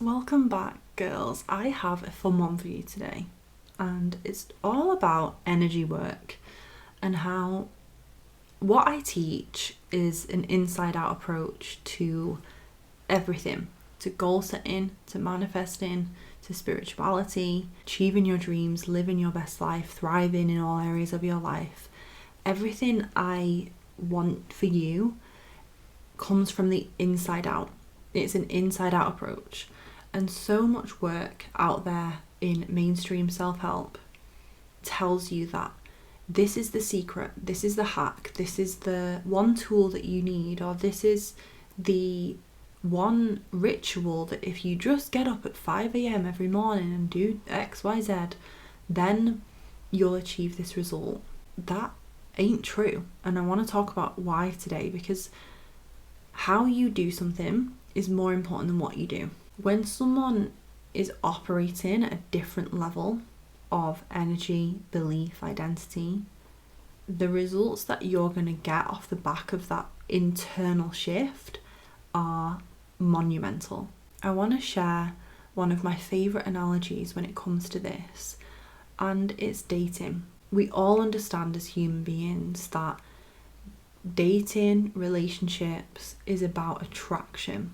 Welcome back, girls. I have a fun one for you today, and it's all about energy work and how what I teach is an inside out approach to everything, to goal setting, to manifesting, to spirituality, achieving your dreams, living your best life, thriving in all areas of your life. Everything I want for you comes from the inside out. It's an inside out approach. And so much work out there in mainstream self-help tells you that this is the secret, this is the hack, this is the one tool that you need, or this is the one ritual that if you just get up at 5 a.m. every morning and do X, Y, Z, then you'll achieve this result. That ain't true. And I want to talk about why today, because how you do something is more important than what you do. When someone is operating at a different level of energy, belief, identity, the results that you're going to get off the back of that internal shift are monumental. I want to share one of my favourite analogies when it comes to this, and it's dating. We all understand as human beings that dating, relationships is about attraction.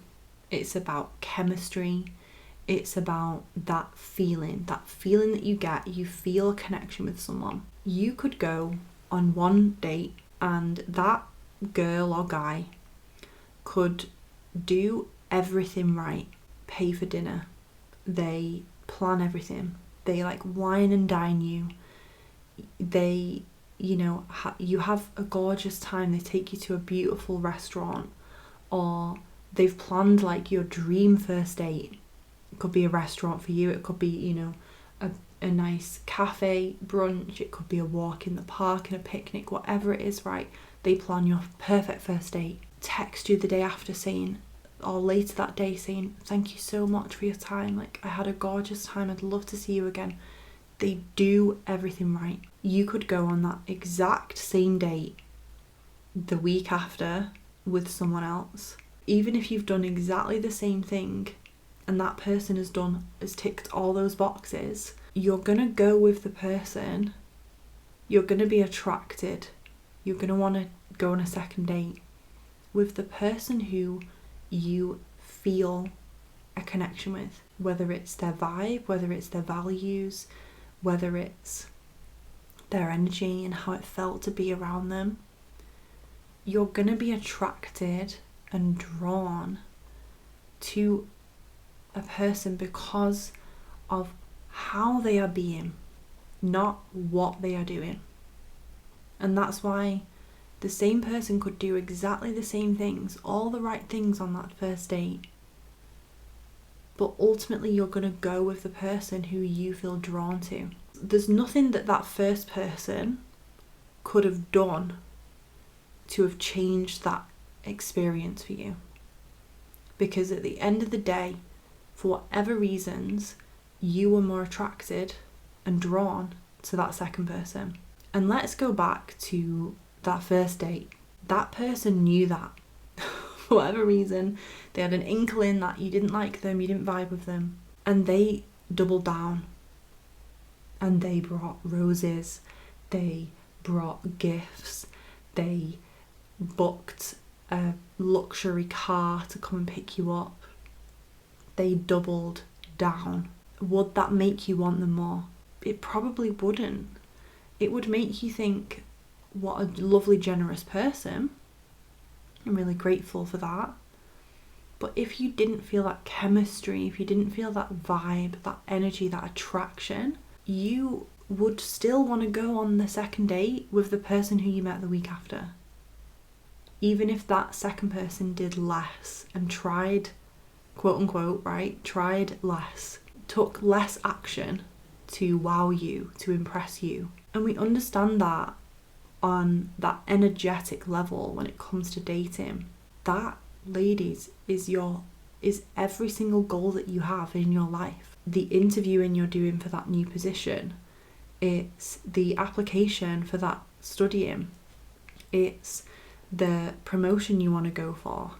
It's about chemistry. It's about that feeling that you get. You feel a connection with someone. You could go on one date and that girl or guy could do everything right, pay for dinner. They plan everything. They wine and dine you. They, you have a gorgeous time. They take you to a beautiful restaurant, or they've planned your dream first date. It could be a restaurant for you. It could be, a nice cafe, brunch. It could be a walk in the park and a picnic, whatever it is, right? They plan your perfect first date. Text you the day after or later that day saying, thank you so much for your time. I had a gorgeous time. I'd love to see you again. They do everything right. You could go on that exact same date the week after with someone else. Even if you've done exactly the same thing and that person has ticked all those boxes, you're going to go with the person. You're going to be attracted. You're going to want to go on a second date with the person who you feel a connection with, whether it's their vibe, whether it's their values, whether it's their energy and how it felt to be around them. You're going to be attracted and drawn to a person because of how they are being, not what they are doing. And that's why the same person could do exactly the same things, all the right things on that first date, but ultimately you're going to go with the person who you feel drawn to. There's nothing that first person could have done to have changed that experience for you, because at the end of the day, for whatever reasons, you were more attracted and drawn to that second person. And let's go back to that first date. That person knew that for whatever reason, they had an inkling that you didn't like them, you didn't vibe with them, and they doubled down and they brought roses, they brought gifts, they booked a luxury car to come and pick you up. They doubled down. Would that make you want them more? It probably wouldn't. It would make you think, what a lovely, generous person. I'm really grateful for that. But if you didn't feel that chemistry, if you didn't feel that vibe, that energy, that attraction, you would still want to go on the second date with the person who you met the week after. Even if that second person did less and tried, quote unquote, right, tried less, took less action to wow you, to impress you. And we understand that on that energetic level when it comes to dating. That, ladies, is every single goal that you have in your life. The interviewing you're doing for that new position, it's the application for that studying, it's the promotion you want to go for,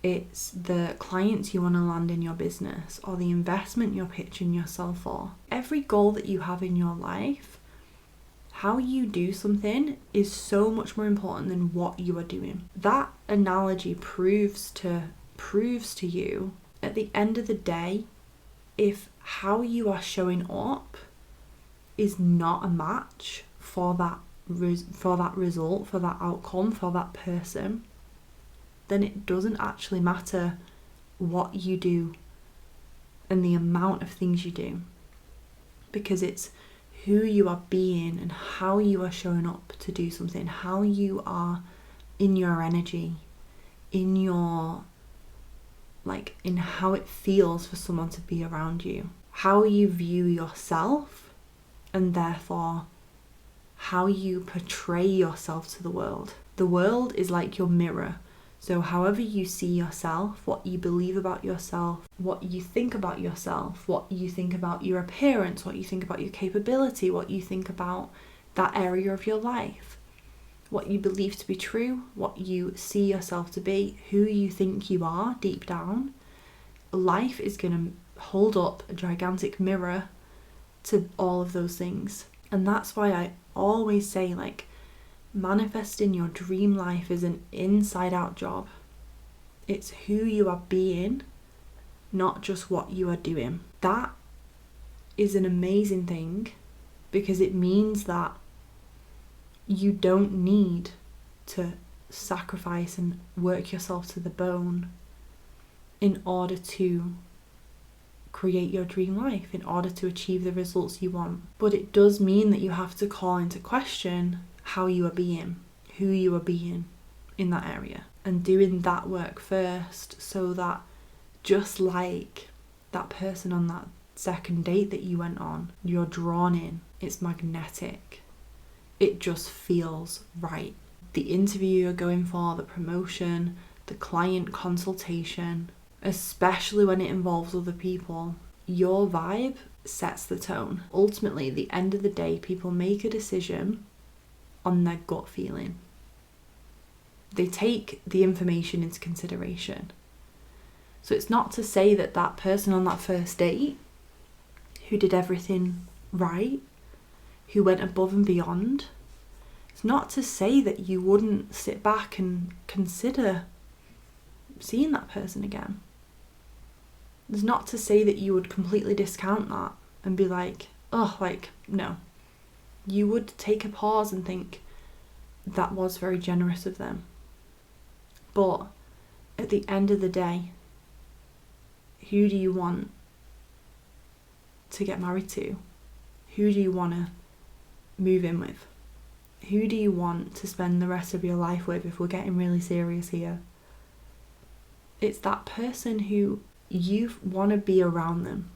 it's the clients you want to land in your business, or the investment you're pitching yourself for. Every goal that you have in your life, how you do something is so much more important than what you are doing. That analogy proves to you at the end of the day, if how you are showing up is not a match for that result, for that outcome, for that person, then it doesn't actually matter what you do and the amount of things you do, because it's who you are being and how you are showing up to do something, how you are in your energy, in your, like, in how it feels for someone to be around you, how you view yourself, and therefore how you portray yourself to the world. The world is like your mirror. So however you see yourself, what you believe about yourself, what you think about yourself, what you think about your appearance, what you think about your capability, what you think about that area of your life, what you believe to be true, what you see yourself to be, who you think you are deep down, life is going to hold up a gigantic mirror to all of those things. And that's why I always say, like, manifesting your dream life is an inside out job. It's who you are being, not just what you are doing. That is an amazing thing, because it means that you don't need to sacrifice and work yourself to the bone in order to create your dream life, in order to achieve the results you want. But it does mean that you have to call into question how you are being, who you are being in that area, and doing that work first, so that just like that person on that second date that you went on, you're drawn in, it's magnetic, it just feels right. The interview you're going for, the promotion, the client consultation, especially when it involves other people, your vibe sets the tone. Ultimately, at the end of the day, people make a decision on their gut feeling. They take the information into consideration. So it's not to say that that person on that first date who did everything right, who went above and beyond, it's not to say that you wouldn't sit back and consider seeing that person again. It's not to say that you would completely discount that and be like, oh, like, no. You would take a pause and think, that was very generous of them. But at the end of the day, who do you want to get married to? Who do you want to move in with? Who do you want to spend the rest of your life with, if we're getting really serious here? It's that person who you want to be around them.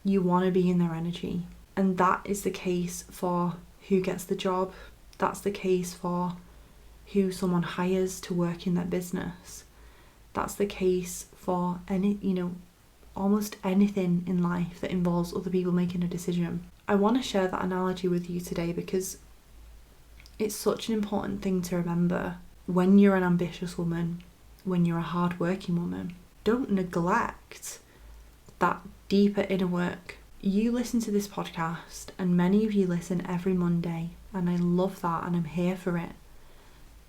You want to be in their energy. And that is the case for who gets the job. That's the case for who someone hires to work in their business. That's the case for almost anything in life that involves other people making a decision. I want to share that analogy with you today because it's such an important thing to remember when you're an ambitious woman, when you're a hard-working woman. Don't neglect that deeper inner work. You listen to this podcast, and many of you listen every Monday, and I love that, and I'm here for it.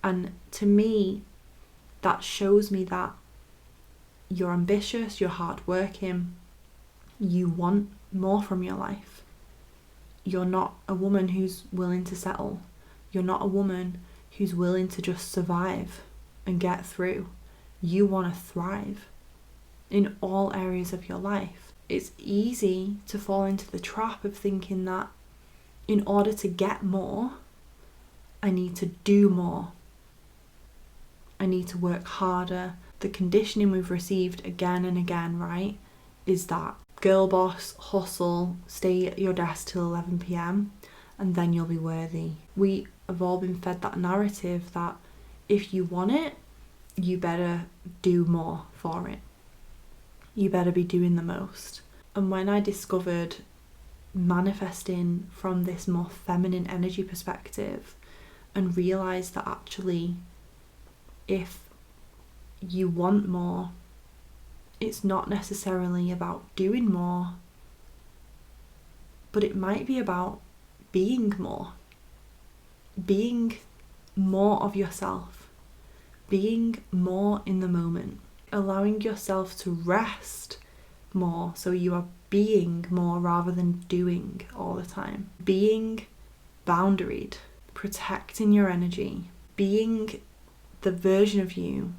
And to me, that shows me that you're ambitious, you're hardworking, you want more from your life. You're not a woman who's willing to settle. You're not a woman who's willing to just survive and get through. You want to thrive in all areas of your life. It's easy to fall into the trap of thinking that in order to get more, I need to do more. I need to work harder. The conditioning we've received again and again, right, is that girl boss, hustle, stay at your desk till 11 p.m. and then you'll be worthy. We have all been fed that narrative that if you want it, you better do more for it. You better be doing the most. And when I discovered manifesting from this more feminine energy perspective and realised that actually if you want more. It's not necessarily about doing more, but it might be about being more of yourself, being more in the moment, allowing yourself to rest more so you are being more rather than doing all the time, being boundaried, protecting your energy, being the version of you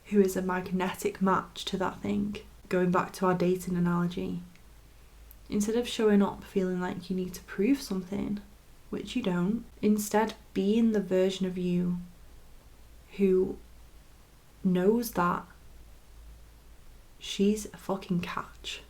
who is a magnetic match to that thing. Going back to our dating analogy, instead of showing up feeling like you need to prove something, which you don't, instead being the version of you who knows that she's a fucking catch.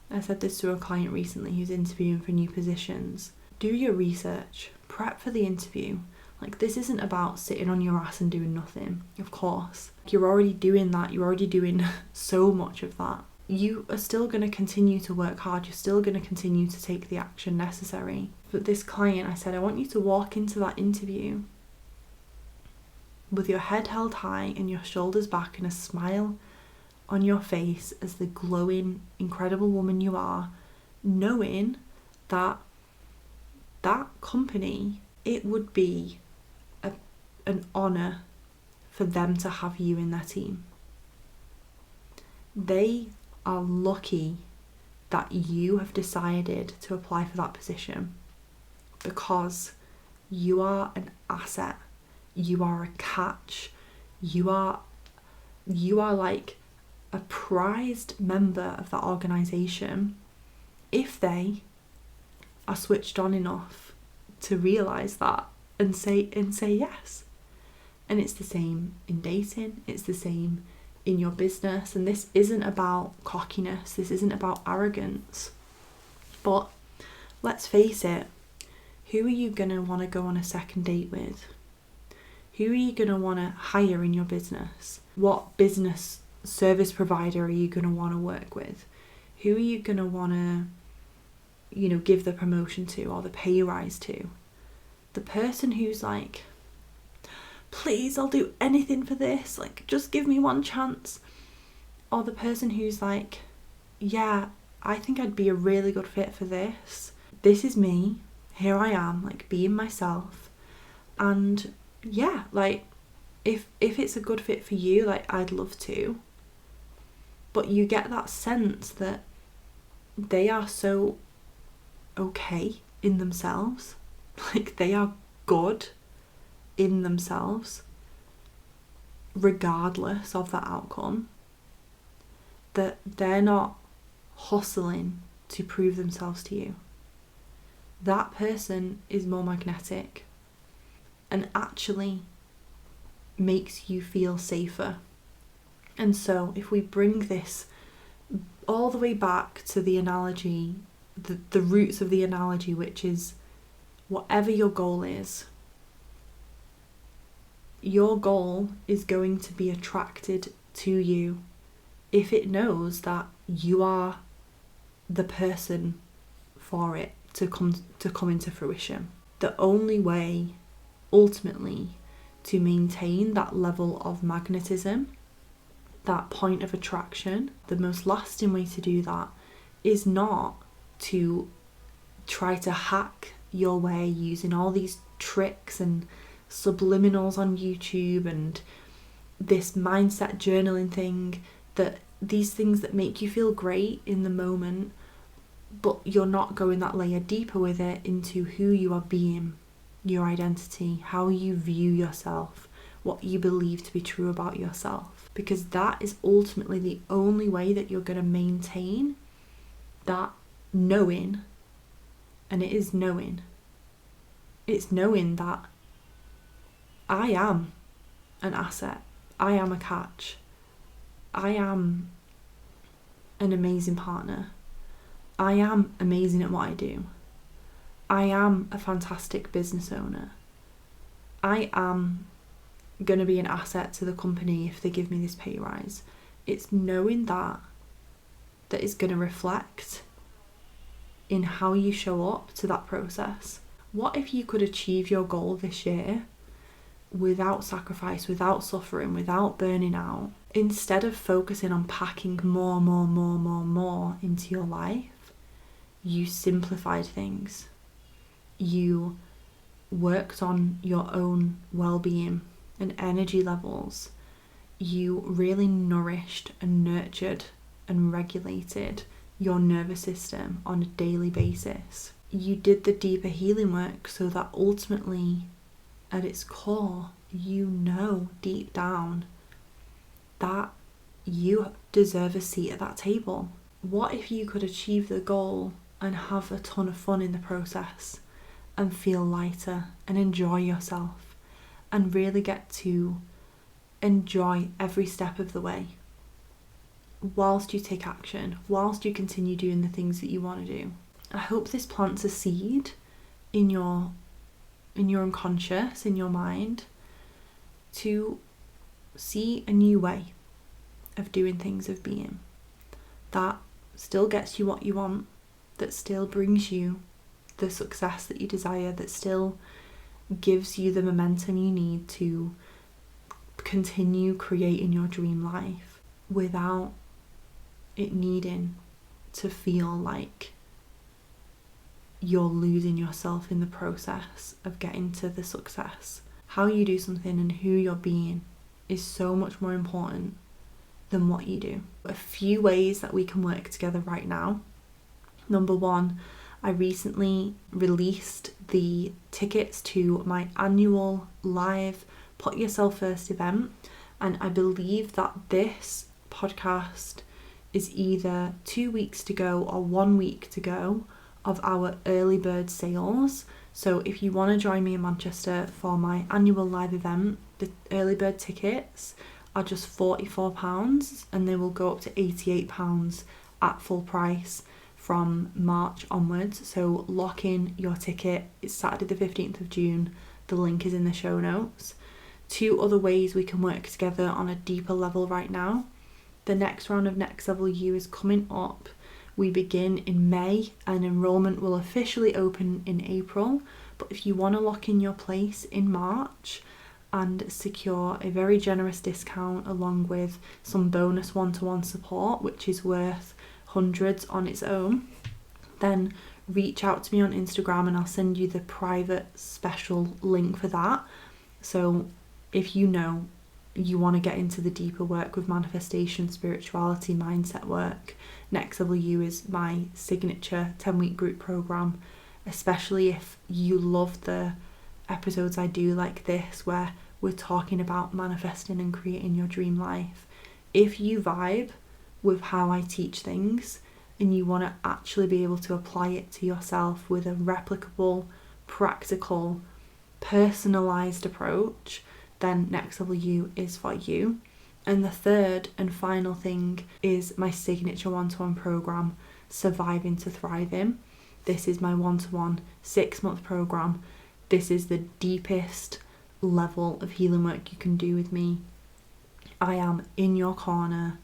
I said this to a client recently who's interviewing for new positions. Do your research, prep for the interview. Like, this isn't about sitting on your ass and doing nothing, of course. You're already doing that, you're already doing so much of that. You are still going to continue to work hard, you're still going to continue to take the action necessary. But this client, I said, I want you to walk into that interview with your head held high and your shoulders back and a smile on your face as the glowing, incredible woman you are, knowing that that company, it would be an honour for them to have you in their team. They are lucky that you have decided to apply for that position, because you are an asset, you are a catch, you are like a prized member of that organisation if they are switched on enough to realise that and say yes. And it's the same in dating, it's the same in your business, and this isn't about cockiness, this isn't about arrogance. But let's face it, who are you going to want to go on a second date with? Who are you going to want to hire in your business? What business service provider are you going to want to work with? Who are you going to want to, give the promotion to or the pay rise to? The person who's like, please, I'll do anything for this, like, just give me one chance. Or the person who's like, yeah, I think I'd be a really good fit for this. This is me, here I am, like, being myself. And yeah, like, if it's a good fit for you, like, I'd love to. But you get that sense that they are so okay in themselves, like, they are good in themselves regardless of that outcome, that they're not hustling to prove themselves to you. That person is more magnetic and actually makes you feel safer. And so if we bring this all the way back to the analogy, the roots of the analogy, which is whatever your goal is going to be attracted to you if it knows that you are the person for it to come into fruition. The only way, ultimately, to maintain that level of magnetism, that point of attraction, the most lasting way to do that is not to try to hack your way using all these tricks and subliminals on YouTube and this mindset journaling thing, that these things that make you feel great in the moment, but you're not going that layer deeper with it into who you are being, your identity, how you view yourself, what you believe to be true about yourself. Because that is ultimately the only way that you're going to maintain that knowing. And it is knowing. It's knowing that I am an asset. I am a catch. I am an amazing partner. I am amazing at what I do. I am a fantastic business owner. I am going to be an asset to the company if they give me this pay rise. It's knowing that is going to reflect in how you show up to that process. What if you could achieve your goal this year without sacrifice, without suffering, without burning out, instead of focusing on packing more into your life, you simplified things. You worked on your own well-being and energy levels. You really nourished and nurtured and regulated your nervous system on a daily basis. You did the deeper healing work so that ultimately, at its core, you know deep down that you deserve a seat at that table. What if you could achieve the goal and have a ton of fun in the process and feel lighter and enjoy yourself and really get to enjoy every step of the way whilst you take action, whilst you continue doing the things that you want to do? I hope this plants a seed in your unconscious, in your mind, to see a new way of doing things, of being, that still gets you what you want, that still brings you the success that you desire, that still gives you the momentum you need to continue creating your dream life without it needing to feel like you're losing yourself in the process of getting to the success. How you do something and who you're being is so much more important than what you do. A few ways that we can work together right now. Number one, I recently released the tickets to my annual live Put Yourself First event, and I believe that this podcast is either 2 weeks to go or 1 week to go of our early bird sales. So if you want to join me in Manchester for my annual live event, the early bird tickets are just £44 and they will go up to £88 at full price from March onwards. So lock in your ticket. It's Saturday the 15th of June. The link is in the show notes. 2 other ways we can work together on a deeper level right now. The next round of Next Level You is coming up. We begin in May and enrollment will officially open in April. But if you want to lock in your place in March and secure a very generous discount along with some bonus one-to-one support, which is worth hundreds on its own, then reach out to me on Instagram and I'll send you the private special link for that. So if you know you want to get into the deeper work with manifestation, spirituality, mindset work, Next Level You is my signature 10-week group program, especially if you love the episodes I do like this where we're talking about manifesting and creating your dream life. If you vibe with how I teach things and you want to actually be able to apply it to yourself with a replicable, practical, personalized approach, then Next Level You is for you. And the third and final thing is my signature one-to-one program, Surviving to Thriving. This is my one-to-one 6-month program. This is the deepest level of healing work you can do with me. I am in your corner.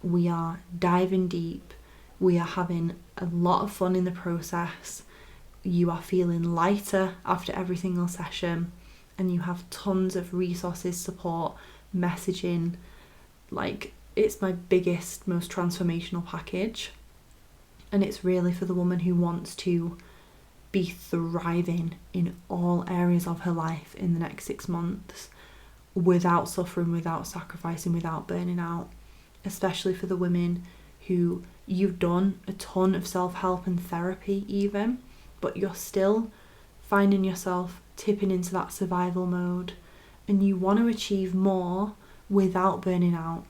We are diving deep. We are having a lot of fun in the process. You are feeling lighter after every single session. And you have tons of resources, support, messaging. Like, it's my biggest, most transformational package. And it's really for the woman who wants to be thriving in all areas of her life in the next 6 months without suffering, without sacrificing, without burning out. Especially for the women who you've done a ton of self-help and therapy even, but you're still finding yourself tipping into that survival mode and you want to achieve more without burning out.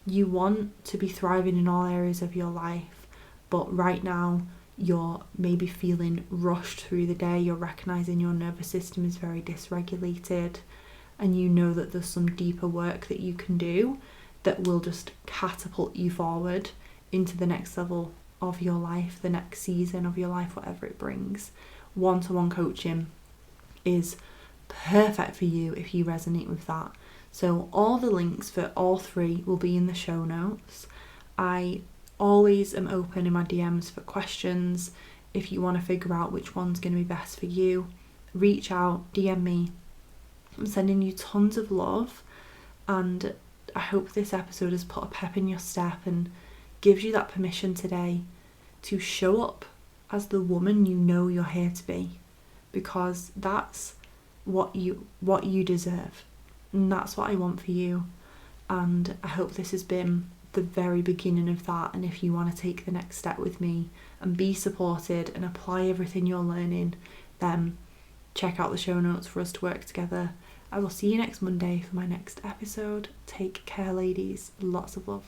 You want to be thriving in all areas of your life, but right now you're maybe feeling rushed through the day. You're recognizing your nervous system is very dysregulated and you know that there's some deeper work that you can do that will just catapult you forward into the next level of your life, the next season of your life, whatever it brings. One-to-one coaching is perfect for you if you resonate with that. So all the links for all 3 will be in the show notes. I always am open in my DMs for questions. If you want to figure out which one's going to be best for you, reach out, DM me, I'm sending you tons of love, and I hope this episode has put a pep in your step and gives you that permission today to show up as the woman you know you're here to be, because that's what you deserve, and that's what I want for you. And I hope this has been the very beginning of that. And if you want to take the next step with me and be supported and apply everything you're learning, then check out the show notes for us to work together. I will see you next Monday for my next episode. Take care, ladies. Lots of love.